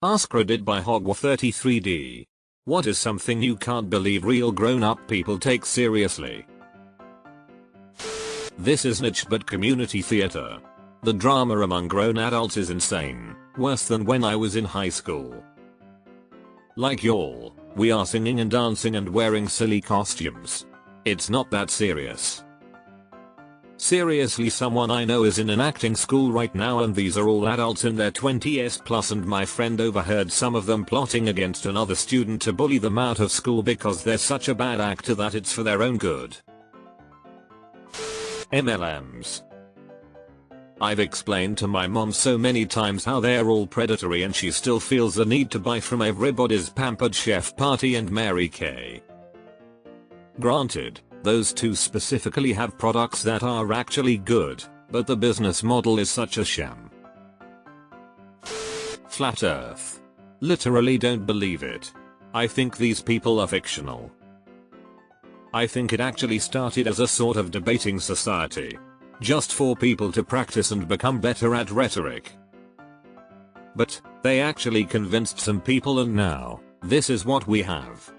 AskReddit by Hogwa33D. What is something you can't believe real grown-up people take seriously? This is niche but community theater. The drama among grown adults is insane, worse than when I was in high school. Like y'all, we are singing and dancing and wearing silly costumes. It's not that serious. Seriously, someone I know is in an acting school right now and these are all adults in their 20s plus, and my friend overheard some of them plotting against another student to bully them out of school because they're such a bad actor that it's for their own good. MLMs. I've explained to my mom so many times how they're all predatory and she still feels the need to buy from everybody's pampered chef party and Mary Kay. Granted, those two specifically have products that are actually good, but the business model is such a sham. Flat Earth. Literally don't believe it. I think these people are fictional. I think it actually started as a sort of debating society. Just for people to practice and become better at rhetoric. But they actually convinced some people and now, this is what we have.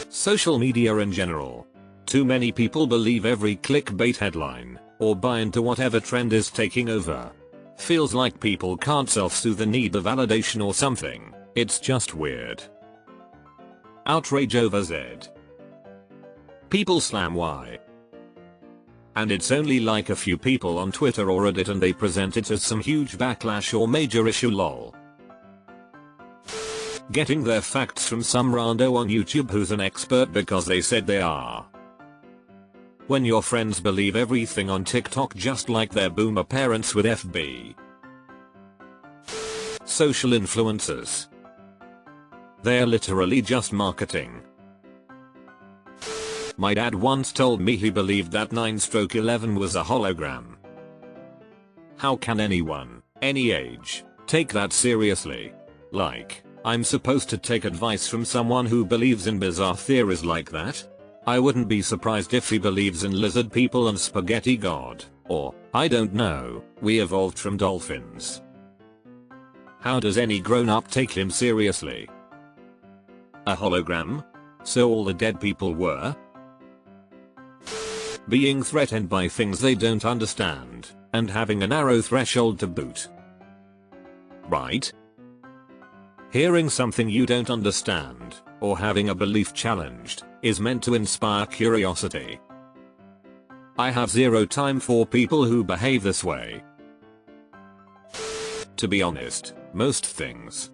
Social media in general. Too many people believe every clickbait headline, or buy into whatever trend is taking over. Feels like people can't self-soothe the need of validation or something, it's just weird. Outrage over Z. People slam Y. And it's only like a few people on Twitter or Reddit and they present it as some huge backlash or major issue lol. Getting their facts from some rando on YouTube who's an expert because they said they are. When your friends believe everything on TikTok just like their boomer parents with FB. Social influencers. They're literally just marketing. My dad once told me he believed that 9/11 was a hologram. How can anyone, any age, take that seriously? Like, I'm supposed to take advice from someone who believes in bizarre theories like that? I wouldn't be surprised if he believes in lizard people and spaghetti god, or, I don't know, we evolved from dolphins. How does any grown-up take him seriously? A hologram? So all the dead people were? Being threatened by things they don't understand, and having a narrow threshold to boot. Right? Hearing something you don't understand, or having a belief challenged, is meant to inspire curiosity. I have zero time for people who behave this way. To be honest, most things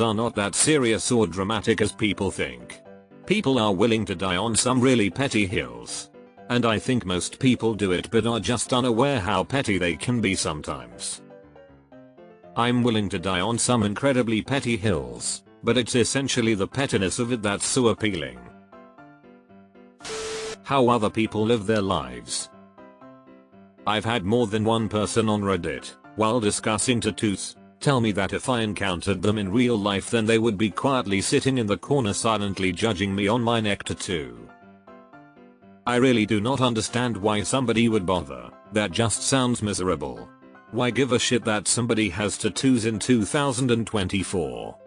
are not that serious or dramatic as people think. People are willing to die on some really petty hills. And I think most people do it but are just unaware how petty they can be sometimes. I'm willing to die on some incredibly petty hills, but it's essentially the pettiness of it that's so appealing. How other people live their lives. I've had more than one person on Reddit, while discussing tattoos, tell me that if I encountered them in real life then they would be quietly sitting in the corner silently judging me on my neck tattoo. I really do not understand why somebody would bother, that just sounds miserable. Why give a shit that somebody has tattoos in 2024?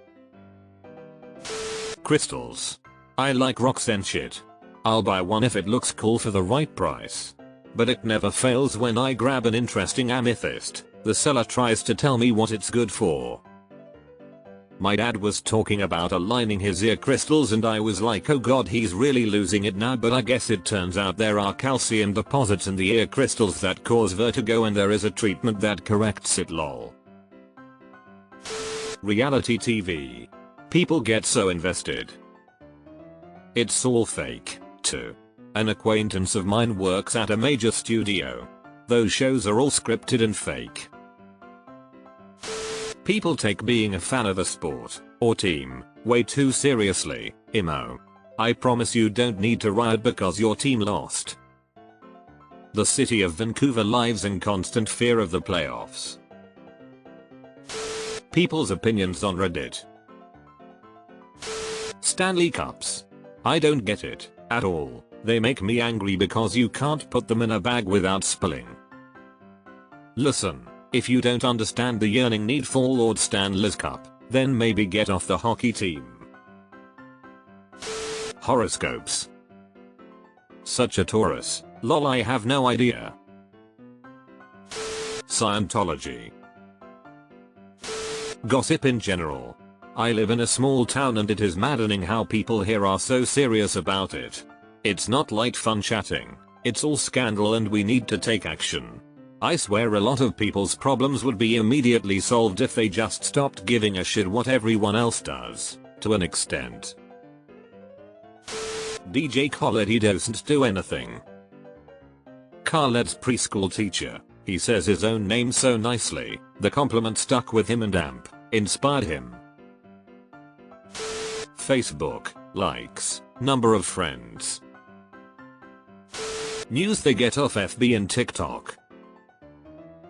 Crystals. I like rocks and shit. I'll buy one if it looks cool for the right price. But it never fails when I grab an interesting amethyst, the seller tries to tell me what it's good for. My dad was talking about aligning his ear crystals and I was like, oh god, he's really losing it now, but I guess it turns out there are calcium deposits in the ear crystals that cause vertigo and there is a treatment that corrects it lol. Reality TV. People get so invested. It's all fake, too. An acquaintance of mine works at a major studio. Those shows are all scripted and fake. People take being a fan of a sport, or team, way too seriously, emo. I promise you don't need to riot because your team lost. The city of Vancouver lives in constant fear of the playoffs. People's opinions on Reddit. Stanley Cups. I don't get it, at all. They make me angry because you can't put them in a bag without spilling. Listen. If you don't understand the yearning need for Lord Stanley's cup, then maybe get off the hockey team. Horoscopes. Such a Taurus. Lol, I have no idea. Scientology. Gossip in general. I live in a small town and it is maddening how people here are so serious about it. It's not light fun chatting, it's all scandal and we need to take action. I swear a lot of people's problems would be immediately solved if they just stopped giving a shit what everyone else does, to an extent. DJ Khaled, he doesn't do anything. Khaled's preschool teacher. He says his own name so nicely, the compliment stuck with him and inspired him. Facebook, likes, number of friends. News they get off FB and TikTok.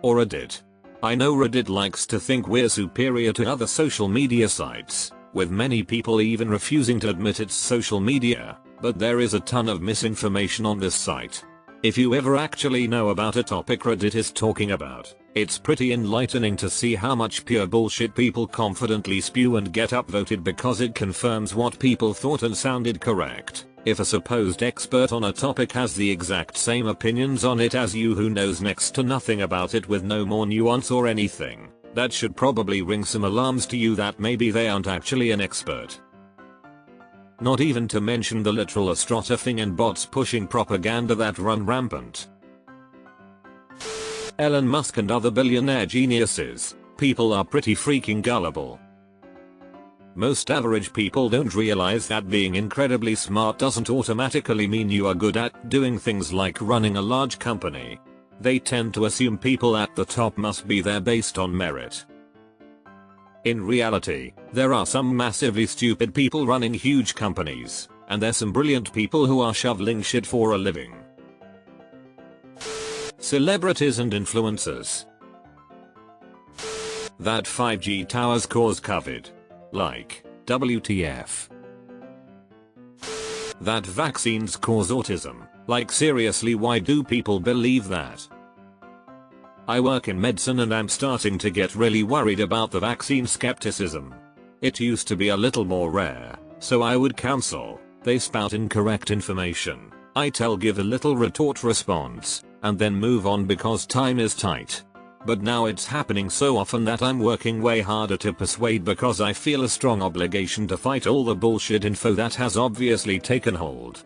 Or Reddit. I know Reddit likes to think we're superior to other social media sites, with many people even refusing to admit it's social media, but there is a ton of misinformation on this site. If you ever actually know about a topic Reddit is talking about, it's pretty enlightening to see how much pure bullshit people confidently spew and get upvoted because it confirms what people thought and sounded correct. If a supposed expert on a topic has the exact same opinions on it as you who knows next to nothing about it with no more nuance or anything, that should probably ring some alarms to you that maybe they aren't actually an expert. Not even to mention the literal astroturfing and bots pushing propaganda that run rampant. Elon Musk and other billionaire geniuses, people are pretty freaking gullible. Most average people don't realize that being incredibly smart doesn't automatically mean you are good at doing things like running a large company. They tend to assume people at the top must be there based on merit. In reality, there are some massively stupid people running huge companies, and there's some brilliant people who are shoveling shit for a living. Celebrities and influencers. That 5G towers cause COVID. Like, WTF. That vaccines cause autism. Like seriously, why do people believe that? I work in medicine and I'm starting to get really worried about the vaccine skepticism. It used to be a little more rare, so I would counsel, they spout incorrect information. I tell give a little retort response, and then move on because time is tight. But now it's happening so often that I'm working way harder to persuade because I feel a strong obligation to fight all the bullshit info that has obviously taken hold.